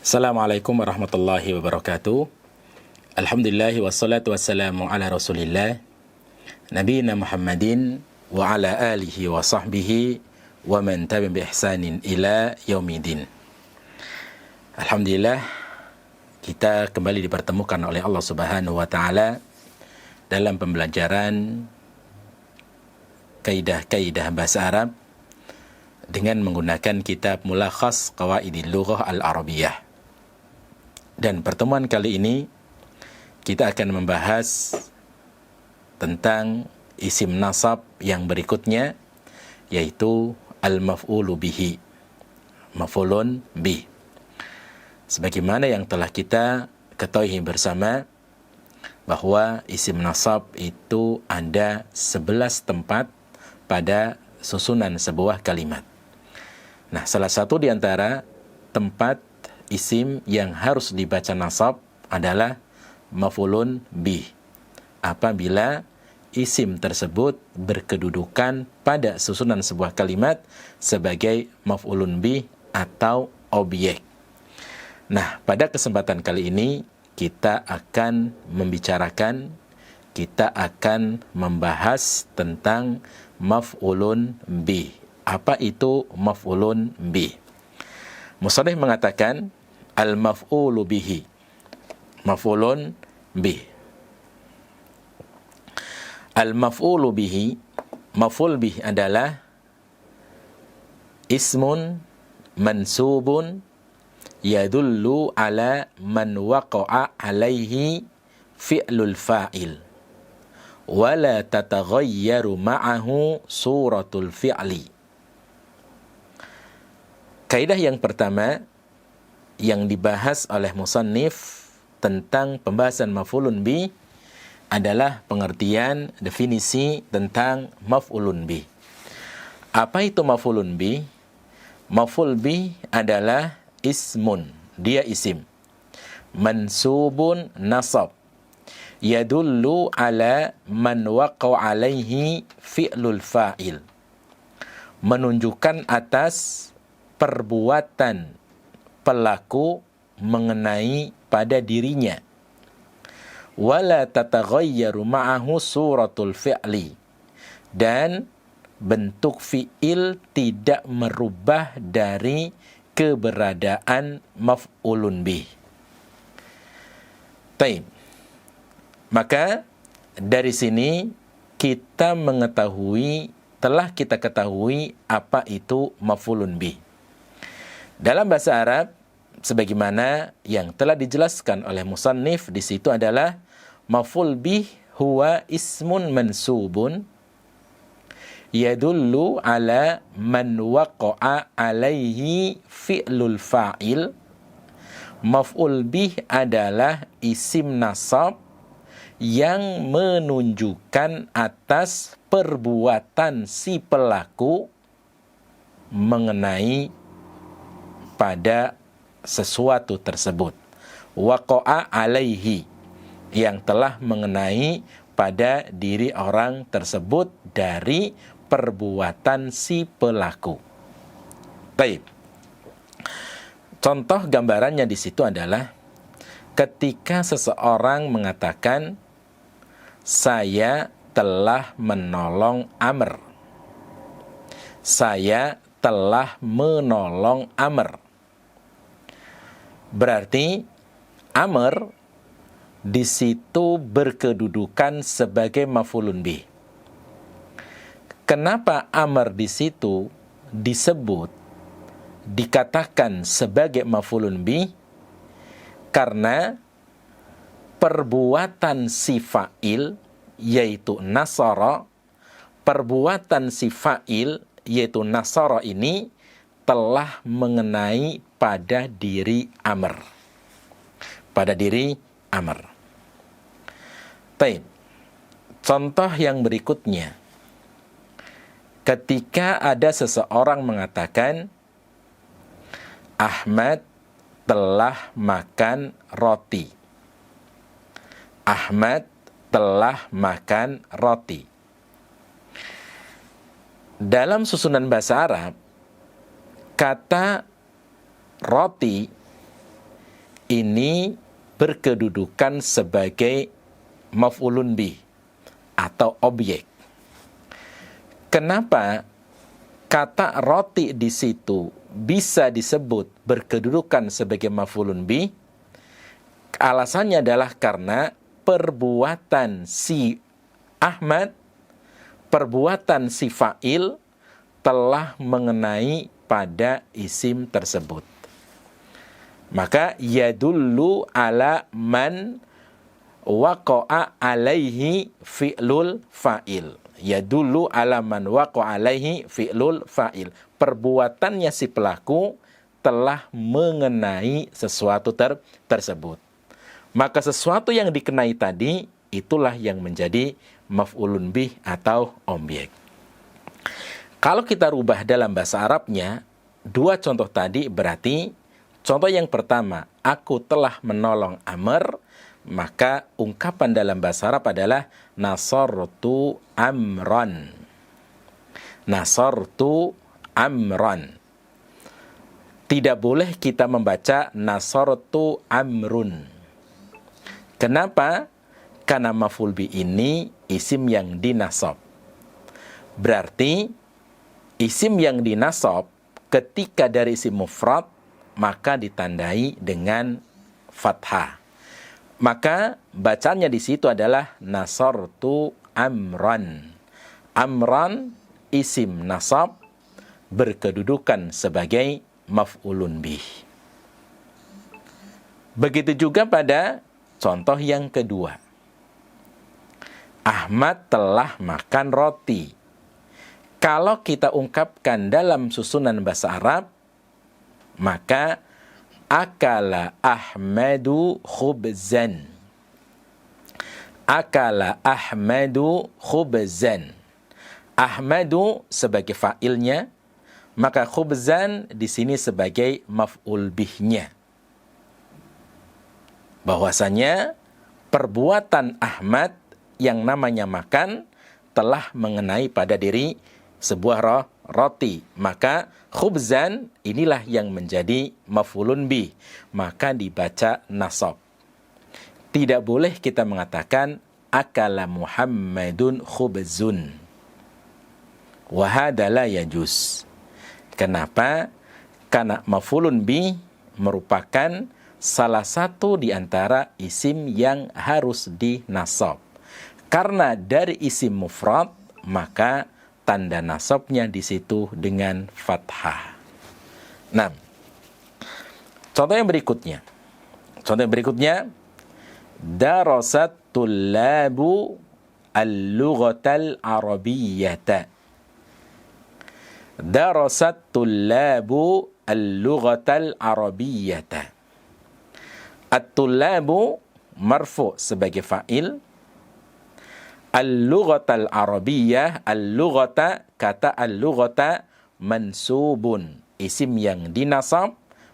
Assalamualaikum warahmatullahi wabarakatuh. Alhamdulillahi wassalatu wassalamu ala rasulillah Nabiyina Muhammadin wa ala alihi wa sahbihi wa man tabi'ahum bi ihsanin ila yaumidin. Alhamdulillah, kita kembali dipertemukan oleh Allah Subhanahu wa taala dalam pembelajaran kaidah-kaidah bahasa Arab dengan menggunakan kitab Mulakhas Qawaidil Lughah Al-Arabiyyah. Dan pertemuan kali ini kita akan membahas tentang isim nasab yang berikutnya, yaitu al-maf'ulu bihi, maf'ulun bih. Sebagaimana yang telah kita ketahui bersama bahwa isim nasab itu ada 11 tempat pada susunan sebuah kalimat. Nah, salah satu di antara tempat isim yang harus dibaca nasab adalah maf'ulun bih, apabila isim tersebut berkedudukan pada susunan sebuah kalimat sebagai maf'ulun bih atau objek. Nah, pada kesempatan kali ini kita akan membahas tentang maf'ulun bih. Apa itu maf'ulun bih? Musannif mengatakan al-maf'ulu bihi, maf'ulun bih. Al-maf'ulu bihi, maf'ul bih adalah ismun mansubun yadullu ala man waqa'a alaihi fi'lul fa'il wa la tataghayyaru ma'ahu suratul fi'li. Kaidah yang pertama yang dibahas oleh musannif tentang pembahasan maf'ulun bih adalah pengertian definisi tentang maf'ulun bih. Apa itu maf'ulun bih? Maf'ul bih adalah ismun, dia isim, mansubun nasab, yadullu ala man waqa'a alaihi fi'lul fa'il, menunjukkan atas perbuatan pelaku mengenai pada dirinya. Wala tataghayyaru ma'ahu suratul fi'li, dan bentuk fi'il tidak merubah dari keberadaan maf'ulun bih. Baik. Maka dari sini telah kita ketahui apa itu maf'ulun bih. Dalam bahasa Arab, sebagaimana yang telah dijelaskan oleh musannif di situ adalah maf'ul bih huwa ismun mansubun yadullu ala man waqa'a alaihi fi'lul fa'il. Maf'ul bih adalah isim nasab yang menunjukkan atas perbuatan si pelaku mengenai pada sesuatu tersebut. Waqa'a alaihi, yang telah mengenai pada diri orang tersebut dari perbuatan si pelaku. Baik. Contoh gambarannya di situ adalah ketika seseorang mengatakan, saya telah menolong Amr. Saya telah menolong Amr. Berarti Amr di situ berkedudukan sebagai maf'ulun bih. Kenapa Amr di situ dikatakan sebagai maf'ulun bih? Karena perbuatan si fa'il yaitu nasara, perbuatan si fa'il yaitu nasara ini telah mengenai pada diri Amr. Pada diri Amr. Baik. Contoh yang berikutnya. Ketika ada seseorang mengatakan, Ahmad telah makan roti. Ahmad telah makan roti. Dalam susunan bahasa Arab, kata roti ini berkedudukan sebagai maf'ulun bih atau objek. Kenapa kata roti di situ bisa disebut berkedudukan sebagai maf'ulun bih? Alasannya adalah karena perbuatan si Ahmad, perbuatan si fa'il telah mengenai pada isim tersebut. Maka yadullu ala man waqa'a alaihi fi'lul fa'il. Yadullu ala man waqa'a alaihi fi'lul fa'il. Perbuatannya si pelaku telah mengenai sesuatu tersebut. Maka sesuatu yang dikenai tadi, itulah yang menjadi maf'ulun bih atau objek. Kalau kita rubah dalam bahasa Arabnya, dua contoh tadi berarti, contoh yang pertama, aku telah menolong Amr, maka ungkapan dalam bahasa Arab adalah nasartu amran. Nasartu amran. Tidak boleh kita membaca nasartu amrun. Kenapa? Karena maf'ul bi ini isim yang dinasab. Berarti isim yang dinasab ketika dari isim mufrad maka ditandai dengan fathah. Maka bacanya di situ adalah nasartu amran. Amran isim nasab berkedudukan sebagai maf'ulun bih. Begitu juga pada contoh yang kedua. Ahmad telah makan roti. Kalau kita ungkapkan dalam susunan bahasa Arab, maka akala Ahmadu khubzan. Akala Ahmadu khubzan. Ahmadu sebagai fa'ilnya, maka khubzan di sini sebagai maf'ul bihnya. Bahwasanya perbuatan Ahmad yang namanya makan telah mengenai pada diri sebuah roti. Maka khubzan inilah yang menjadi maf'ulun bih, maka dibaca nasab. Tidak boleh kita mengatakan akala Muhammadun khubzun. Wa hadza la yajuz. Kenapa? Karena maf'ulun bih merupakan salah satu di antara isim yang harus dinasab. Karena dari isim mufrad, maka tanda nasabnya di situ dengan fathah. Nah, contoh yang berikutnya. Contoh yang berikutnya, darasat tullabu al-lughatal arabiyyata. Darasat tullabu al-lughatal arabiyyata. At-tullabu marfu' sebagai fa'il. Al-lughatal arabiyyah, al-lughata, kata al-lughata mansubun, isim yang dinasab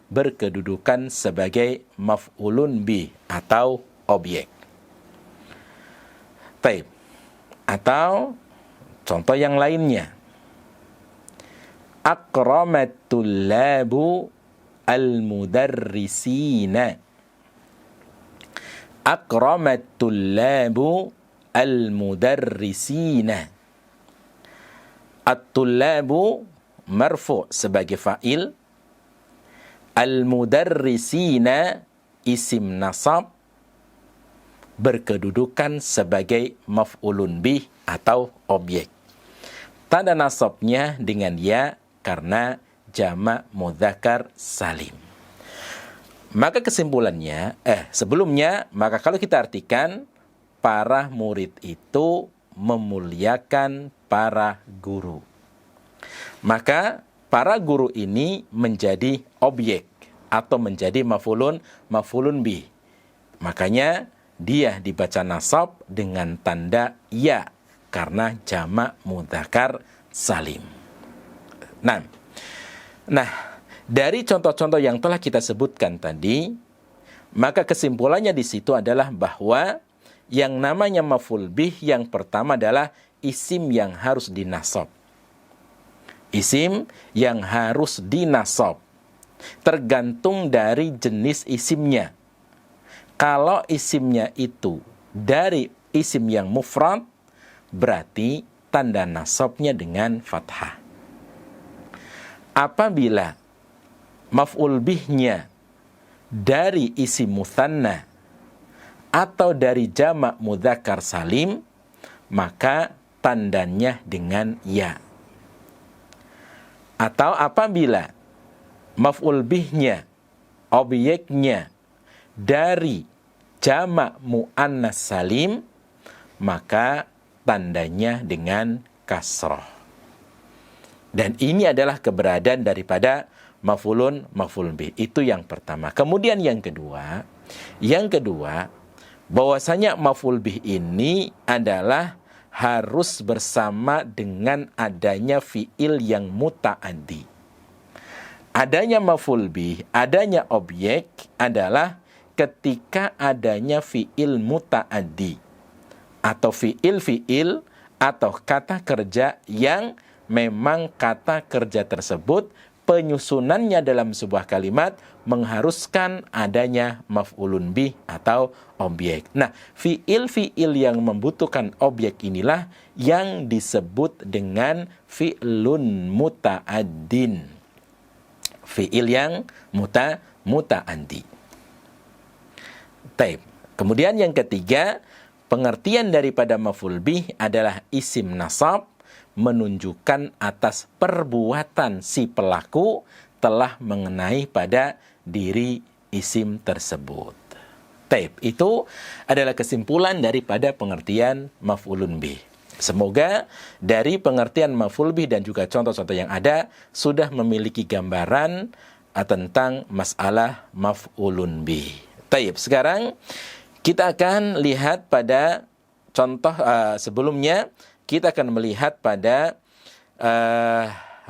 berkedudukan sebagai maf'ulun bih atau objek. Baik. Atau contoh yang lainnya. Akramat tullabu al-mudarrisina. Akramat tullabu al-mudarrisina. At-tullabu marfu' sebagai fa'il. Al-mudarrisina isim nasab berkedudukan sebagai maf'ulun bih atau objek. Tanda nasabnya dengan ya karena jamak mudzakkar salim. Maka kesimpulannya, sebelumnya, maka kalau kita artikan, para murid itu memuliakan para guru. Maka para guru ini menjadi objek atau menjadi maf'ulun bih. Makanya dia dibaca nasab dengan tanda ya karena jamak mudzakkar salim. Nah, dari contoh-contoh yang telah kita sebutkan tadi, maka kesimpulannya di situ adalah bahwa yang namanya maf'ul bih yang pertama adalah isim yang harus dinasab. Isim yang harus dinasab tergantung dari jenis isimnya. Kalau isimnya itu dari isim yang mufrad, berarti tanda nasabnya dengan fathah. Apabila maf'ul bihnya dari isim mutsanna atau dari jamak mudzakkar salim, maka tandanya dengan ya. Atau apabila maf'ul bihnya, objeknya dari jamak muannas salim, maka tandanya dengan kasrah. Dan ini adalah keberadaan daripada maf'ulun bih. Itu yang pertama. Kemudian yang kedua, bahwasanya maf'ul bih ini adalah harus bersama dengan adanya fiil yang muta'addi. Adanya maf'ul bih, adanya objek adalah ketika adanya fiil muta'addi atau fiil atau kata kerja yang memang kata kerja tersebut penyusunannya dalam sebuah kalimat mengharuskan adanya maf'ulun bih atau objek. Nah, fiil yang membutuhkan objek inilah yang disebut dengan fi'lun muta'addin. Fiil yang muta'addi. Taib. Kemudian yang ketiga, pengertian daripada maf'ul bih adalah isim nasab, menunjukkan atas perbuatan si pelaku telah mengenai pada diri isim tersebut. Taib. Itu adalah kesimpulan daripada pengertian maf'ulun bih. Semoga dari pengertian maf'ul bih dan juga contoh-contoh yang ada sudah memiliki gambaran tentang masalah maf'ulun bih. Taib. Sekarang kita akan lihat pada contoh sebelumnya. Kita akan melihat pada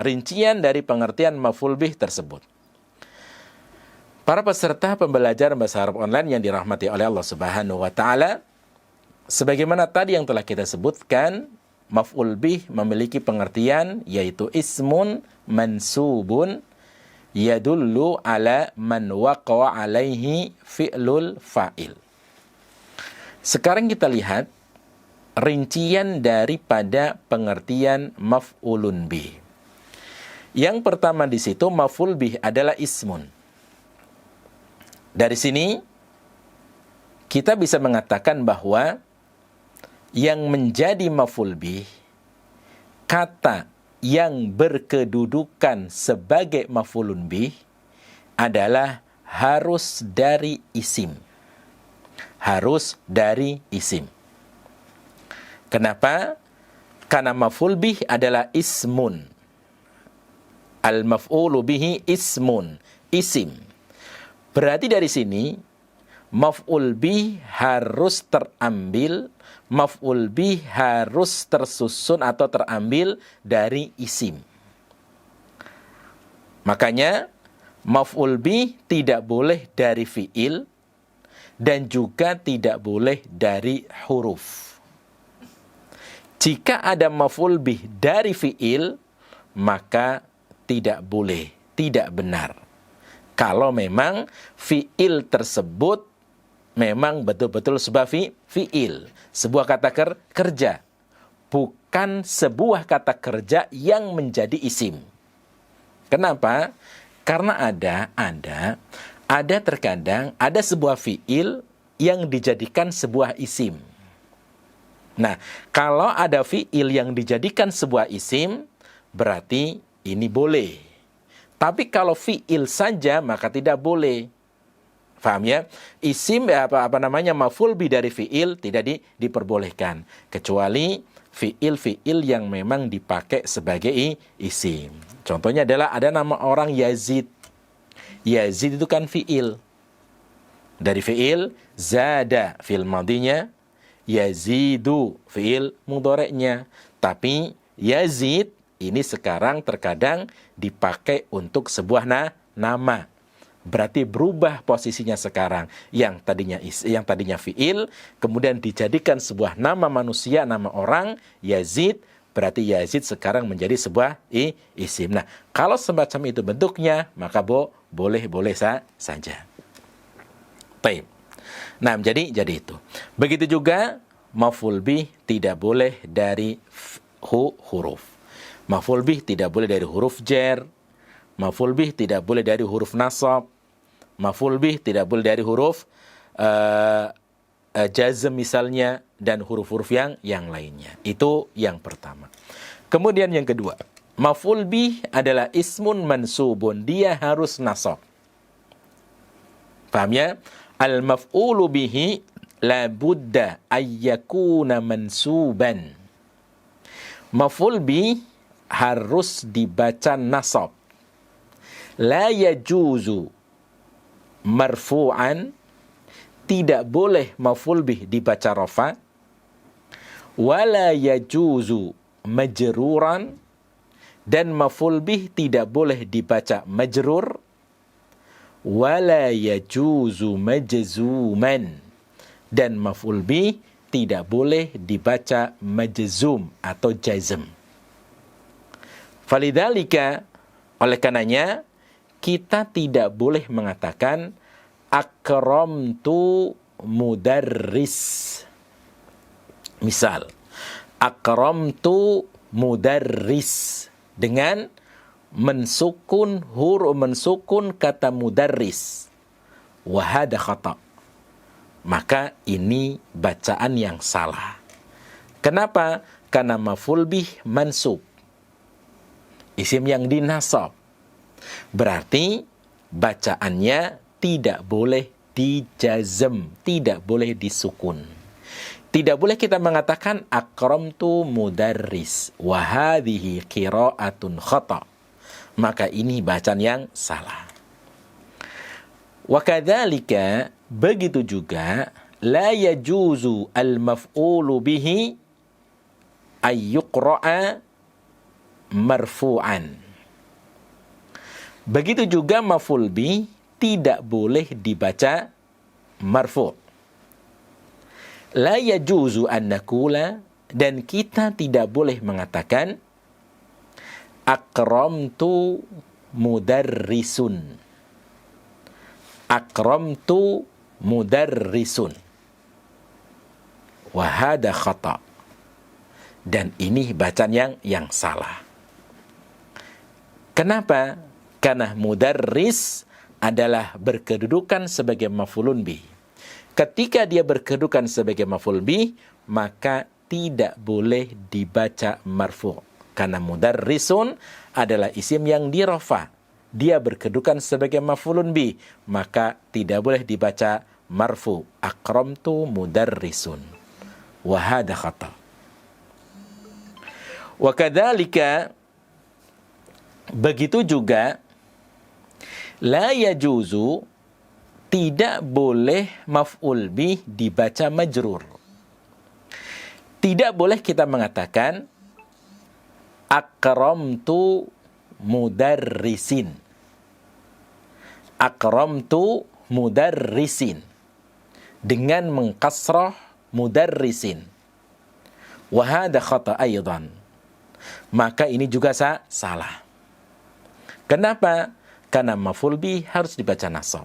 rincian dari pengertian maf'ul bih tersebut. Para peserta pembelajaran bahasa Arab online yang dirahmati oleh Allah Subhanahu wa taala, sebagaimana tadi yang telah kita sebutkan, maf'ul bih memiliki pengertian yaitu ismun mansubun yadullu ala man waqa'a alaihi fi'lul fa'il. Sekarang kita lihat rincian daripada pengertian maf'ulun bih. Yang pertama di situ maf'ul bih adalah ismun. Dari sini kita bisa mengatakan bahwa yang menjadi maf'ul bih, kata yang berkedudukan sebagai maf'ulun bih adalah harus dari isim. Harus dari isim. Kenapa? Karena maf'ul bih adalah ismun. Al-maf'ulu bihi ismun, isim. Berarti dari sini maf'ul bih harus terambil, maf'ul bih harus tersusun atau terambil dari isim. Makanya maf'ul bih tidak boleh dari fi'il dan juga tidak boleh dari huruf. Jika ada maf'ul bih dari fi'il, maka tidak boleh, tidak benar. Kalau memang fi'il tersebut memang betul-betul sebuah fi'il, sebuah kata kerja, bukan sebuah kata kerja yang menjadi isim. Kenapa? Karena ada terkadang ada sebuah fi'il yang dijadikan sebuah isim. Nah, kalau ada fi'il yang dijadikan sebuah isim, berarti ini boleh. Tapi kalau fi'il saja, maka tidak boleh. Faham ya? Isim maf'ul bih dari fi'il tidak diperbolehkan. Kecuali fi'il yang memang dipakai sebagai isim. Contohnya adalah ada nama orang Yazid. Yazid itu kan fi'il. Dari fi'il, zada fi'il madinya, yazidu fi'il mudhari'nya. Tapi Yazid ini sekarang terkadang dipakai untuk sebuah nama. Berarti berubah posisinya sekarang. Yang tadinya fi'il kemudian dijadikan sebuah nama manusia, nama orang Yazid. Berarti Yazid sekarang menjadi sebuah isim. Nah, kalau semacam itu bentuknya, maka boleh saja. Baik. Nah, jadi itu. Begitu juga maf'ul bih tidak boleh dari huruf. Maf'ul bih tidak boleh dari huruf jar. Maf'ul bih tidak boleh dari huruf nasab. Maf'ul bih tidak boleh dari huruf jazm misalnya, dan huruf-huruf yang lainnya. Itu yang pertama. Kemudian yang kedua, maf'ul bih adalah ismun mansubun, dia harus nasab. Paham ya? Al-maf'ulu bihi la budda ayyakuna mansuban. Maf'ul bih harus dibaca nasab. La yajuzu marfu'an, tidak boleh maf'ul bih dibaca rafa. Wala yajuzu majruran, dan maf'ul bih tidak boleh dibaca majrur. Wala yajuzu majzuman, dan maf'ul bih tidak boleh dibaca majzum atau jazm. Falidzalika, oleh karenanya kita tidak boleh mengatakan akramtu mudarris. Misal, akramtu mudarris dengan mensukun kata mudarris. Wahada khata. Maka ini bacaan yang salah. Kenapa? Karena maf'ul bih mansub, isim yang dinasab. Berarti bacaannya tidak boleh dijazm, tidak boleh disukun. Tidak boleh kita mengatakan akramtu mudarris wa hadhihi qira'atun khata. Maka ini bacaan yang salah. Wa kadzalika, begitu juga la yajuzu al-maf'ulu bihi ayyuqra'a marfu'an. Begitu juga maf'ul bih tidak boleh dibaca marfu'. La yajuzu an naqula, dan kita tidak boleh mengatakan akramtu mudarrisun. Akramtu mudarrisun. Wa hada khata. Dan ini bacaan yang salah. Kenapa? Karena mudarris adalah berkedudukan sebagai maf'ulun bih. Ketika dia berkedudukan sebagai maf'ul bih, maka tidak boleh dibaca marfu'. Karena mudarrisun adalah isim yang dirafa. Dia berkedudukan sebagai maf'ulun bih, maka tidak boleh dibaca marfu'. Akramtu mudarrisun. Wa hadha khata. Wa kadzalika, begitu juga la yajuzu, tidak boleh maf'ul bih dibaca majrur. Tidak boleh kita mengatakan akramtu mudarrisin. Akramtu mudarrisin dengan mengkasrah mudarrisin. Wa hadha khata aidan. Maka ini juga salah. Kenapa? Karena maf'ul bih harus dibaca nasab.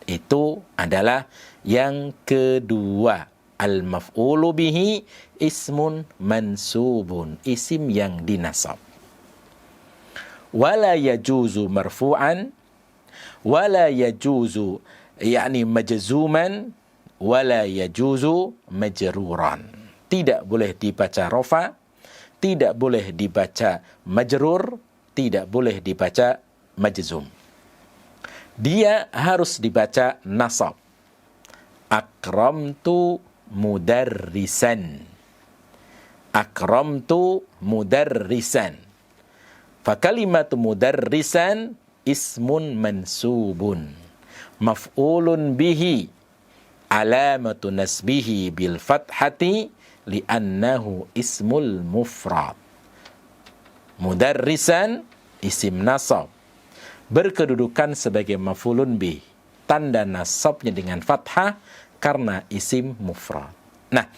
Itu adalah yang kedua. Al-maf'ulu bihi ismun mansubun, isim yang dinasab. Wala yajuzu marfu'an, wala yajuzu majzuman, wala yajuzu majruran. Tidak boleh dibaca rafa, tidak boleh dibaca majrur, tidak boleh dibaca majzum. Dia harus dibaca nasab. Akramtu mudarrisan. Akramtu mudarrisan. Fakalimatu mudarrisan ismun mansubun. Maf'ulun bihi. Alamatu nasbihi bil fathati li'annahu ismul mufrad. Mudarrisan isim nasab, berkedudukan sebagai maf'ulun bih, tanda nasabnya dengan fathah karena isim mufrad. Nah,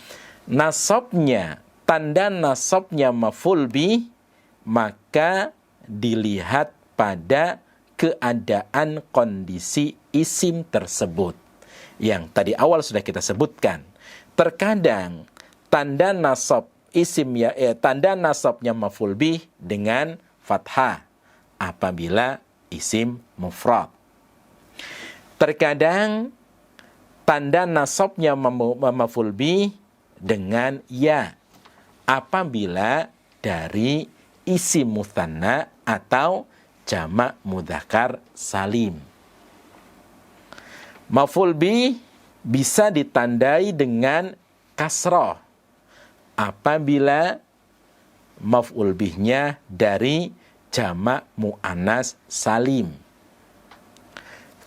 nasabnya, tanda nasabnya maf'ul bih, maka dilihat pada keadaan kondisi isim tersebut. yang tadi awal sudah kita sebutkan. Terkadang tanda nasab tanda nasabnya maf'ul bih dengan fathah apabila isim mufrad. Terkadang tanda nasabnya maf'ul bih dengan ya apabila dari isim mutsanna atau jamak mudzakkar salim. Maf'ul bih bisa ditandai dengan kasrah apabila maf'ul bihnya dari jamak muannas salim.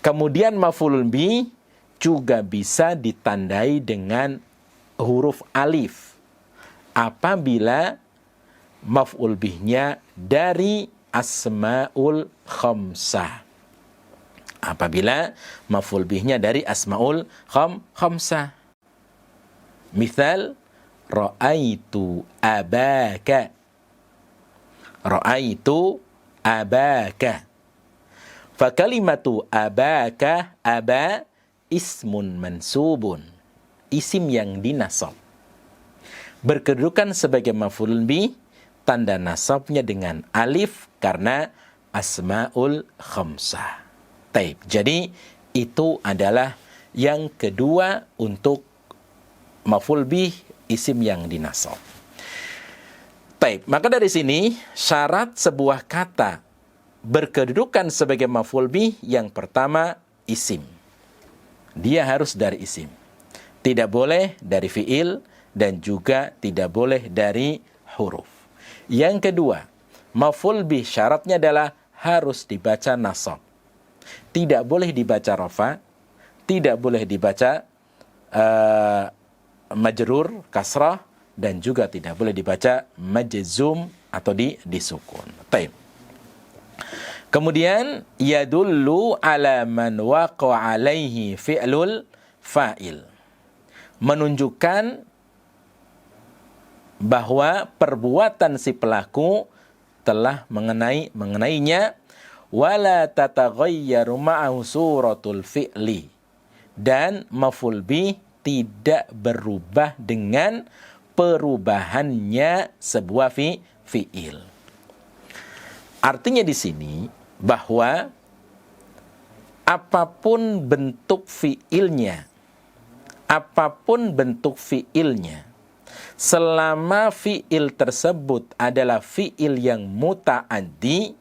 Kemudian maf'ul bih juga bisa ditandai dengan huruf alif apabila maf'ul bihnya dari asmaul khamsah. Apabila maf'ul bihnya dari asmaul khamsah. Misal ra'aitu abaka. Ra'aitu abaka. Fakalimatu abaka, aba ismun mansubun. Isim yang dinasab. Berkedudukan sebagai maf'ul bih, tanda nasabnya dengan alif karena asmaul khamsah. Taib. Jadi itu adalah yang kedua untuk maf'ul bih isim yang dinasab. Taib. Maka dari sini syarat sebuah kata berkedudukan sebagai maf'ul bih yang pertama isim. Dia harus dari isim. Tidak boleh dari fiil dan juga tidak boleh dari huruf. Yang kedua, maf'ul bih syaratnya adalah harus dibaca nasab. Tidak boleh dibaca rafa, tidak boleh dibaca majrur, kasrah, dan juga tidak boleh dibaca majzum atau disukun. Taib. Kemudian yadullu ala man waqa'a alaihi fi'lul fa'il. Menunjukkan bahwa perbuatan si pelaku telah mengenainya wala tataghayyaru ma'ahu suratul fi'li, dan maf'ul bih tidak berubah dengan perubahannya sebuah fi'il. Artinya di sini bahwa apapun bentuk fi'ilnya, selama fi'il tersebut adalah fi'il yang muta'addi,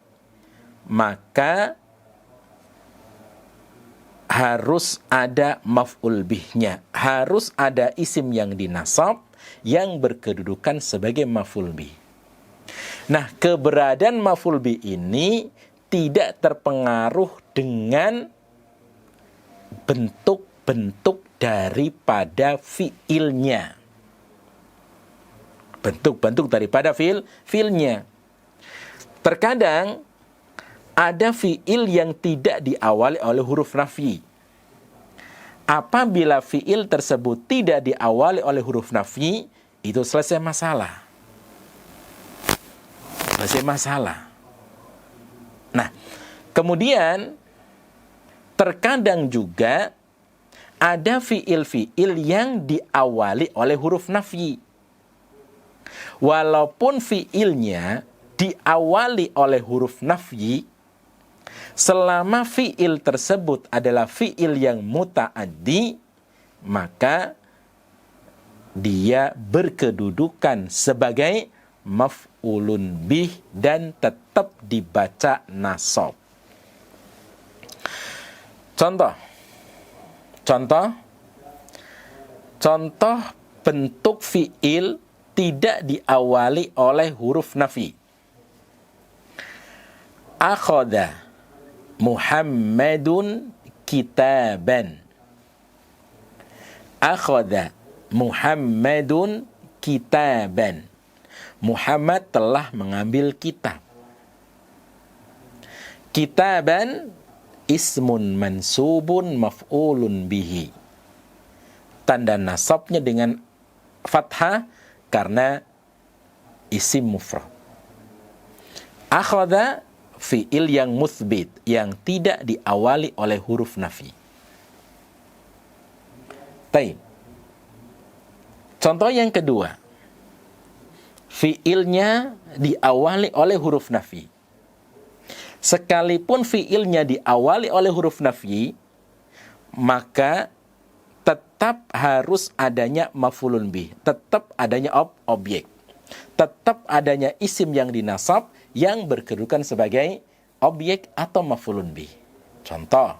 maka harus ada maf'ul bihnya, harus ada isim yang dinasab yang berkedudukan sebagai maf'ul bih. Nah, keberadaan maf'ul bih ini tidak terpengaruh dengan bentuk-bentuk daripada fi'ilnya. Bentuk-bentuk daripada fi'ilnya. Terkadang ada fi'il yang tidak diawali oleh huruf nafi. Apabila fi'il tersebut tidak diawali oleh huruf nafi, itu selesai masalah. Nah, kemudian terkadang juga ada fi'il-fi'il yang diawali oleh huruf nafi. Walaupun fi'ilnya diawali oleh huruf nafi, selama fi'il tersebut adalah fi'il yang muta'addi, maka dia berkedudukan sebagai maf'ulun bih dan tetap dibaca nasab. Contoh bentuk fi'il tidak diawali oleh huruf nafi. Akhadha Muhammadun kitaban. Akhadha Muhammadun kitaban. Muhammad telah mengambil kitab. Kitaban ismun mansubun maf'ulun bihi. Tanda nasabnya dengan fathah karena isim mufrad. Akhadha fi'il yang muthbit, yang tidak diawali oleh huruf nafi. Taib. Contoh yang kedua, fiilnya diawali oleh huruf nafi. Sekalipun fiilnya diawali oleh huruf nafi, maka tetap harus adanya maf'ulun bih, tetap adanya objek, tetap adanya isim yang dinasab yang berkedudukan sebagai objek atau maf'ulun bih. Contoh,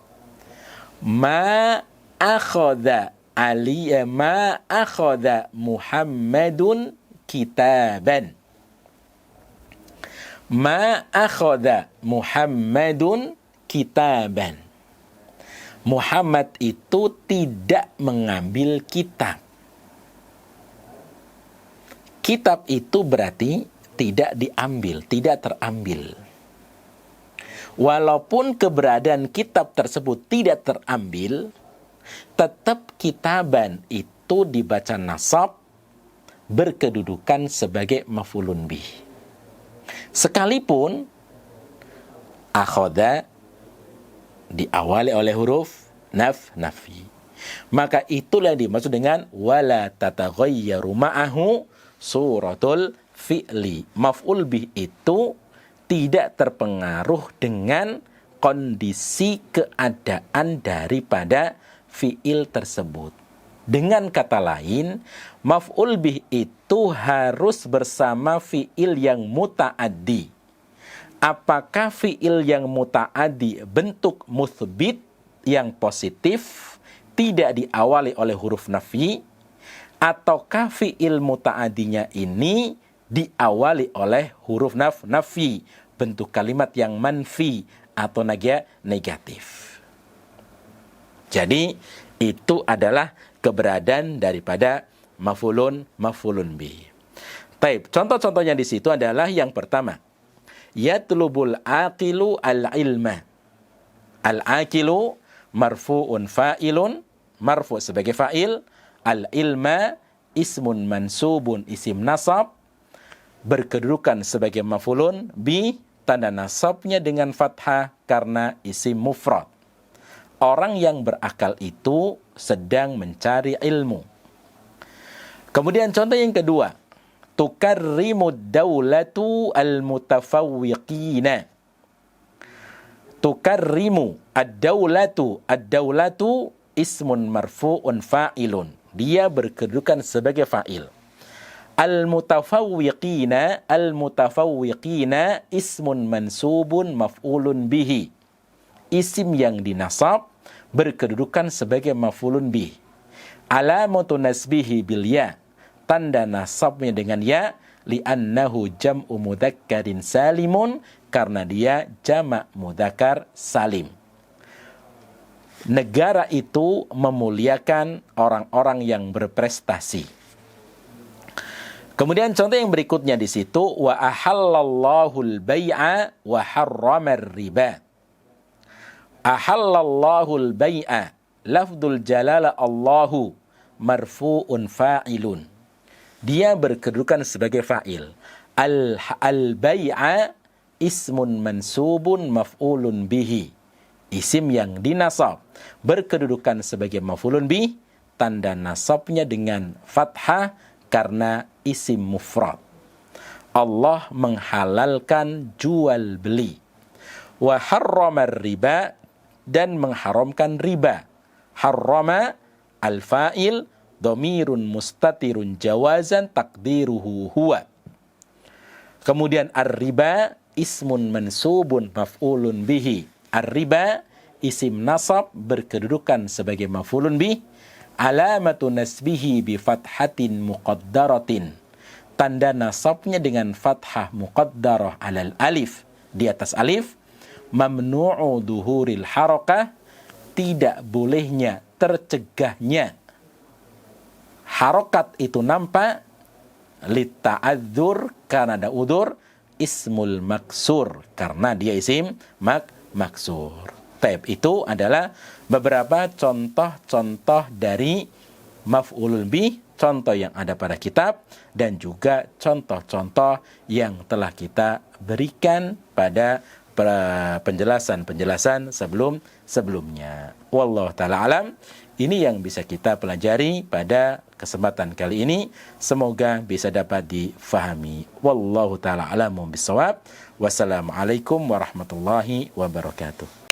ma akhadha Muhammadun kitaban. Ma akhadha Muhammadun kitaban. Muhammad itu tidak mengambil kitab. Kitab itu berarti tidak diambil, tidak terambil. Walaupun keberadaan kitab tersebut tidak terambil, tetap kitaban itu dibaca nasab berkedudukan sebagai maf'ulun bih. Sekalipun akhadha diawali oleh huruf nafi. Maka itulah yang dimaksud dengan wala tataghayyaru ma'ahu suratul fi'li. Maf'ul bih itu tidak terpengaruh dengan kondisi keadaan daripada fi'il tersebut. Dengan kata lain, maf'ul bih itu harus bersama fi'il yang muta'addi. Apakah fi'il yang muta'addi bentuk muthbit yang positif, tidak diawali oleh huruf nafi, ataukah fi'il muta'addinya ini diawali oleh huruf nafi, bentuk kalimat yang manfi atau negatif. Jadi itu adalah keberadaan daripada maf'ulun bih. Taib, contoh-contohnya di situ adalah yang pertama, yatlubul aqilu al-ilma. Al-aqilu marfu'un fa'ilun, marfu' sebagai fa'il, al-ilma ismun mansubun isim nasab, berkedudukan sebagai maf'ulun bi, tanda nasabnya dengan fathah karena isim mufrad. Orang yang berakal itu sedang mencari ilmu. Kemudian contoh yang kedua, tukarrimud daulatu al-mutafawwiqina. Tukarrimu ad-daulatu ismun marfu'un fa'ilun. Dia berkedudukan sebagai fa'il. Al-mutafawwiqina ismun mansubun maf'ulun bihi. Isim yang dinasab berkedudukan sebagai maf'ulun bih. Alamatu nasbihi bil ya. Tanda nasabnya dengan ya, li'annahu jam'u mudzakkarin salimun, karena dia jamak mudzakkar salim. Negara itu memuliakan orang-orang yang berprestasi. Kemudian contoh yang berikutnya di situ, wa ahallallahu al-bai'a wa harramar riba. Ahallallahu al-bai'a, lafdzul jalala Allahu, marfu'un fa'ilun. Dia berkedudukan sebagai fa'il. Al-bai'a ismun mansubun maf'ulun bihi. Isim yang dinasab berkedudukan sebagai maf'ulun bih, tanda nasabnya dengan fathah karena isim mufrad. Allah menghalalkan jual beli. Wa harramar riba, dan mengharamkan riba. Harrama al-fa'il dhamirun mustatirun jawazan takdiruhu huwa. Kemudian ar-riba ismun mansubun maf'ulun bihi. Ar-riba isim nasab berkedudukan sebagai maf'ulun bih. Alamatu nasbihi bi fathatin muqaddaratin. Tanda nasabnya dengan fathah muqaddarah alal alif, di atas alif. Mamnu'u duhuril harakah, tidak bolehnya, tercegahnya harokat itu nampak, litta'adzur, karena ada udur, ismul maksur, karena dia isim maksur. Taib, itu adalah beberapa contoh-contoh dari maf'ulun bih, contoh yang ada pada kitab, dan juga contoh-contoh yang telah kita berikan pada penjelasan sebelumnya. Wallahu taala alam. Ini yang bisa kita pelajari pada kesempatan kali ini. Semoga bisa dapat difahami. Wallahu taala alamu bissawab. Wassalamualaikum warahmatullahi wabarakatuh.